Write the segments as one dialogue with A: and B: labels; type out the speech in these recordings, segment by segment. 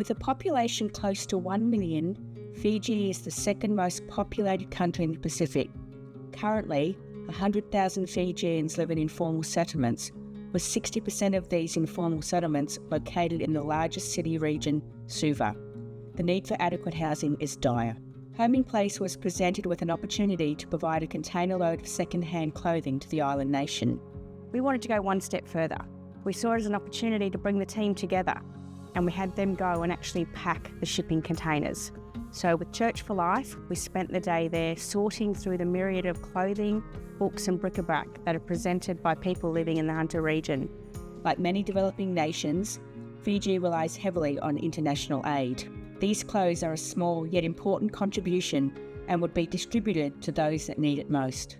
A: With a population close to 1 million, Fiji is the second most populated country in the Pacific. Currently, 100,000 Fijians live in informal settlements, with 60% of these informal settlements located in the largest city region, Suva. The need for adequate housing is dire. Home in Place was presented with an opportunity to provide a container load of second-hand clothing to the island nation.
B: We wanted to go one step further. We saw it as an opportunity to bring the team together, and we had them go and actually pack the shipping containers. So with Church for Life, we spent the day there sorting through the myriad of clothing, books and bric-a-brac that are presented by people living in the Hunter region.
A: Like many developing nations, Fiji relies heavily on international aid. These clothes are a small yet important contribution and would be distributed to those that need it most.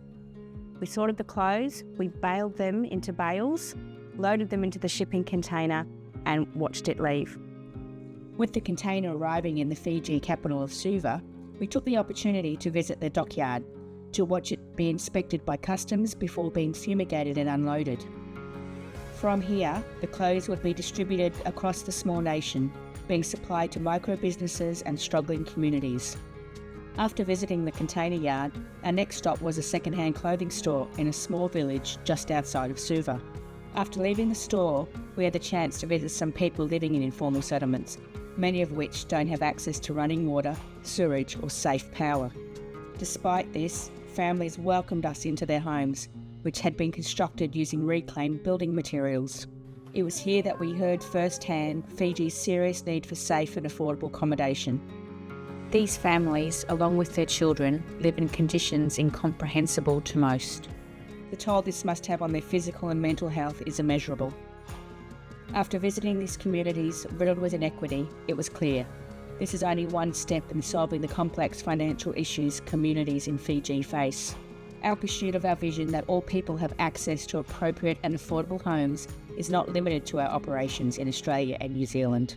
B: We sorted the clothes, we baled them into bales, loaded them into the shipping container and watched it leave.
A: With the container arriving in the Fiji capital of Suva, we took the opportunity to visit the dockyard, to watch it be inspected by customs before being fumigated and unloaded. From here, the clothes would be distributed across the small nation, being supplied to micro-businesses and struggling communities. After visiting the container yard, our next stop was a second-hand clothing store in a small village just outside of Suva. After leaving the store, we had the chance to visit some people living in informal settlements, many of which don't have access to running water, sewerage or safe power. Despite this, families welcomed us into their homes, which had been constructed using reclaimed building materials. It was here that we heard firsthand Fiji's serious need for safe and affordable accommodation. These families, along with their children, live in conditions incomprehensible to most. The toll this must have on their physical and mental health is immeasurable. After visiting these communities riddled with inequity, it was clear this is only one step in solving the complex financial issues communities in Fiji face. Our pursuit of our vision that all people have access to appropriate and affordable homes is not limited to our operations in Australia and New Zealand.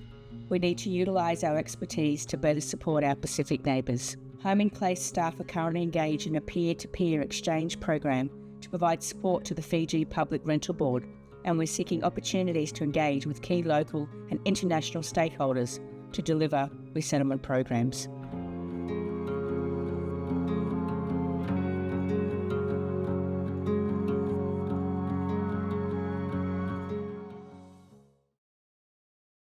A: We need to utilise our expertise to better support our Pacific neighbours. Home in Place staff are currently engaged in a peer-to-peer exchange program to provide support to the Fiji Public Rental Board, and we're seeking opportunities to engage with key local and international stakeholders to deliver resettlement programs.